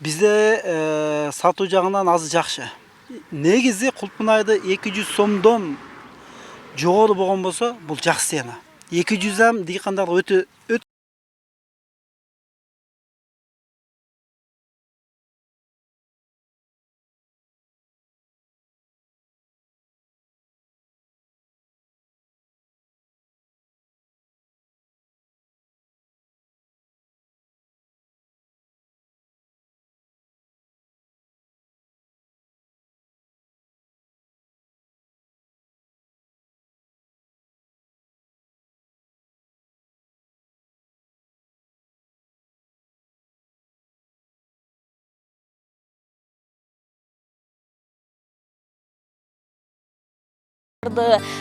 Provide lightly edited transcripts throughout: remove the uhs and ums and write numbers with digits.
Bizde satуу жагынан азы жакшы. Негизи кулпунайды 200 сомдон жогору болгон болсо, бул жакшы цена. 200 ам дыйкандарга өтө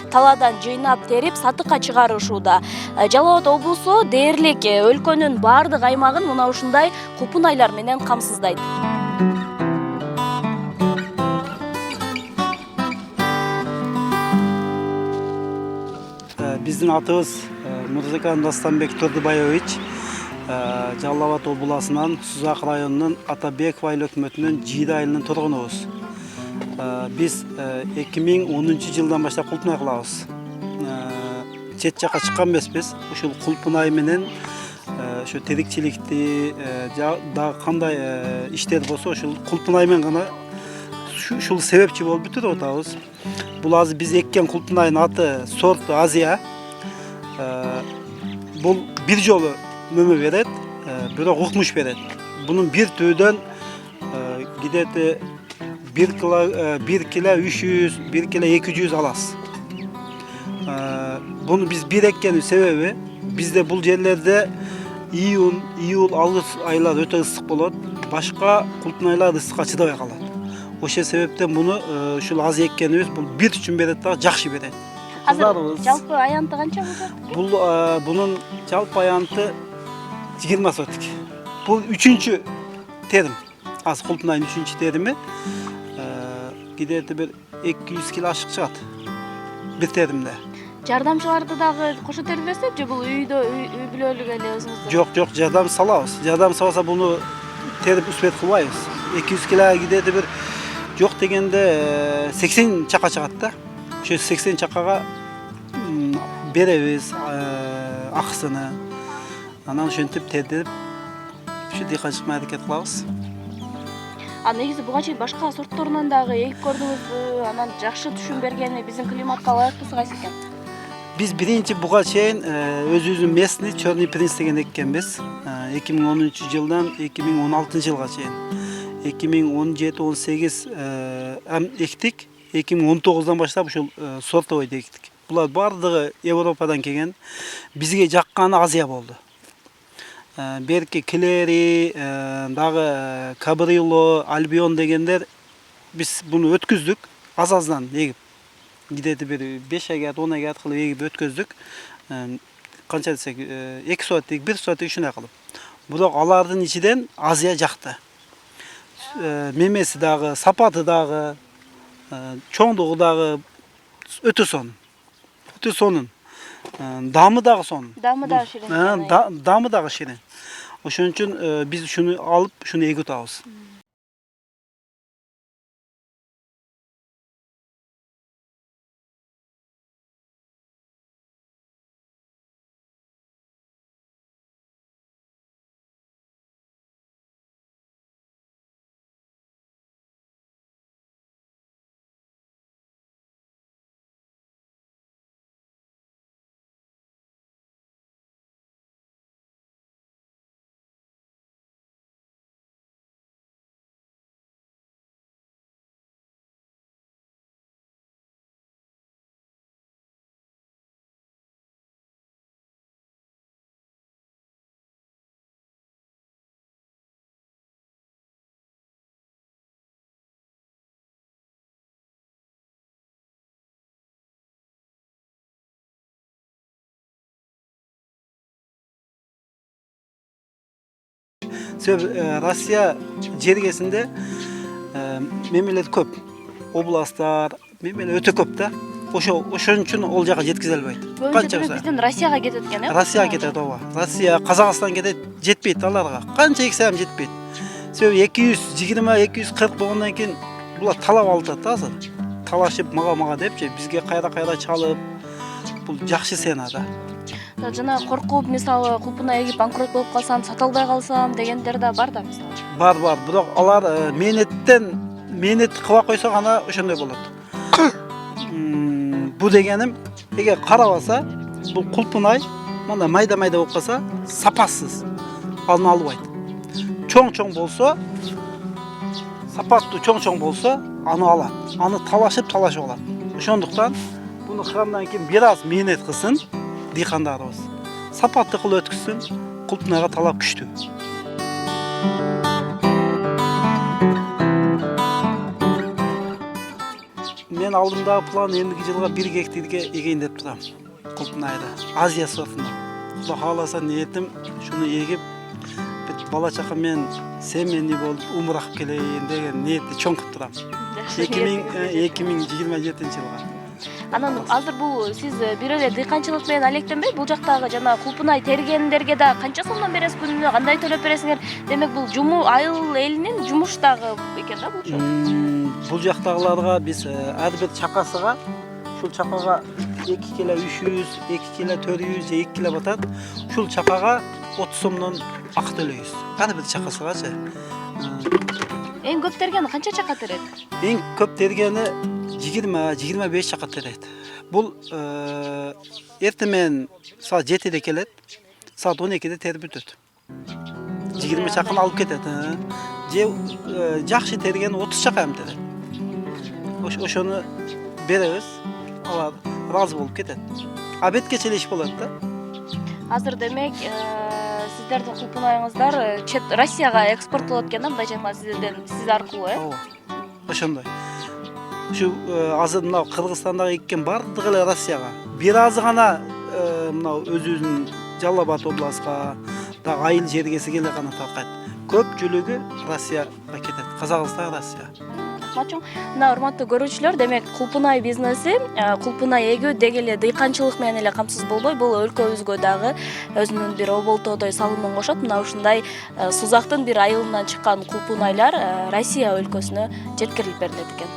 Таладан жыйнап терип сатыкка чыгарышууда. Жалал Абад облусу дээрлик өлкөнүн бардык аймагын мына ушундай купунайлар менен камсыздайт. Биздин атыбыз Мырзакан Дастанбек Турдубаевич Жалал Абад обласынан Сузак районунун Атабеков айыл өкмөтүнүн Жийда айылынын тургунубуз. Biz 2010 жылдан баштап кулпунай кылабыз. Чет жакка чыккан эмеспиз. Ушул кулпунай менен ошо терикчиликти дагы кандай иштер болсо ушул кулпунай менен гана ушул себепчи болуп бүтүрүп атабыз. Бул азыр биз эккен кулпунайдын аты сорту Азия. Бул бир жолу мөмө берет, бирок укмуш берет. Бунун бир түйдөн где-то 1 kilo 300, 1 kilo 200 аласыз. Bunu biz bir ekkenin sebebi bizde bu yerlerde iyul, ağustos aylar öte ısık болады. Başka kulpunaylar ısıkka çıdabay kalады. Oşa sebepten bunu şu az ekkenimiz bu bir üçün berет daha жақсы berет. Жалпы аянты канча болот? Bunun жалпы аянты 20 сотик. Bu üçüncü terim. Az kulpunayın üçüncü terimi. Gideti bir 200 kilo ашык чыгат bir terimde. Жардамчыларды дагы кошо терип берсек же бул үйдө үй бүлөлүк эле өзүңүздөр? Жок, жардам салабыз. Жардам салса буну терип үспет кылбайбыз. 200 kilo gideti bir жок дегенде 80 чака чыгат да. Ошо 80 чакага беребиз акысыны. Анан ошентип тердип ушу дыйканчылыкка аракет кылабыз. Негизи буга чейин башка сортторунан дагы эгип көрдүңүзбү? Анан жакшы түшүм бергени биздин климатка ылайыктуусу кайсы экен? Биз биринчи буга чейин өзүбүздүн местный Черный принц деген эккенбиз. 2010 жылдан 2016 жылга чейин. 2017-18 ам эктик. 2019-дан баштап ушул сортовойду эктик. Булар бардыгы Европадан келген. Бизге жакканы Азия болду. Берки Клери, дагы Кабрило, Альбион дегендер биз буну өткөздүк. Аз-аздан эгип. Gideti bir 5 aygat, 10 aygat kılıp egip ötkөздүk. Kança desek 2 saatlik, 1 saatlik şuna kılıp. Burak alardın içinden Azia jaktı. Memesi dağı, sapatı dağı, çoğunluğu dağı ötü son. Ötü sonun. Damı dağı son. Damı dağı şirin. Damı dağı şirin. Oşun için biz şunu alıp şunu egip atабыз. Rusya cergesinde memlelet köp. Oblastlar, memlelet öte köp da. Oşun üçün ol jaka жеткизе албайт. Канча бизден Россияга кетет экен, э? Россияга кетет ооба. Россия, Казакстан кетет, жетпейт аларга. Канча эксем жетпейт. Себеби 220-240 болгондон кийин булар талап алып атат азыр. Талашып мага депчи бизге кайра чалып бул жакшы сцена да. Жана коркуп, мисалы кулпунай эгип банкрот болуп калсам, сата албай калсам дегендер да бар да мисалы. Бар, бирок алар мээнет кыла койсо гана ошондой болот. Бу дегеним, эгер карабаса, бул кулпунай мындай майда болуп калса, сапасыз аны албайт. Чоң болсо, сапаттуу чоң болсо, аны алат. Аны талашып алат. Ошондуктан буну кыгандан кийин бир аз мээнет кылсын дыйкандарыбыз. Сапаттуу кылып өткүзсүн, кулпунайга талап күчтүү. Мен алдымдагы план эмдиги жылга 1 гектарга эгейин деп турам. Кулпунайды. Азия сортунда. Кудай кааласа ниетим шуну эгип бала чака мен семени болуп умурак келейин деген ниетти чоң кылып турам. 2027 жылга. Анан азыр бул сиз бир эле дыйканчылык менен алектенбей, бул жактагы жана кулпунай тергендерге да канча сомдон бересиз күнүнө, кандай төлөп бересиңер? Демек бул айыл элинин жумуштагы экен да бул. Бул жактагыларга биз ар бир чакасыга, ушул чакага 2 кило 300, 2 кило 400 же 2 кило батат. Ушул чакага 30 сомдон акы төлөйбүз. Ар бир чакасыгачы. Эң көп тергени канча чака терет? Эң көп тергени 20-25 чака терет. Бул эртемен саат 7-де келет, саат 12-де терип бүтөт. 20 чаканы алып кетет. Же жакшы терген 30 чака эм терет. Ошону беребиз, алар разы болуп кетет. Абетке челеш болот да. Азыр демек сиздердин кулпунайыңыздар чет Россияга экспорттолот экен да, мындай жана сиз аркылуу, Ооба. Ошондой. Ушу азыр мына Кыргызстандагы эккен бардыгы эле Россияга. Бир азы гана мына өзүбүздүн Жалал Абад областка, дагы айыл жергеси келе гана таркайт. Көпчүлүгү Россияга кетет. Казакстан, Россия. Рахмат. Мына урматтуу көрүүчүлөр, демек кулпунай бизнеси, кулпунай эгүү деги эле дыйканчылык менен эле камсыз болбой, бул өлкөбүзгө дагы өзүнүн бир оболтоодой салымын кошот. Мына ушундай Сузактын бир айылынан чыккан кулпунайлар Россия өлкөсүнө жеткирилип берилет экен.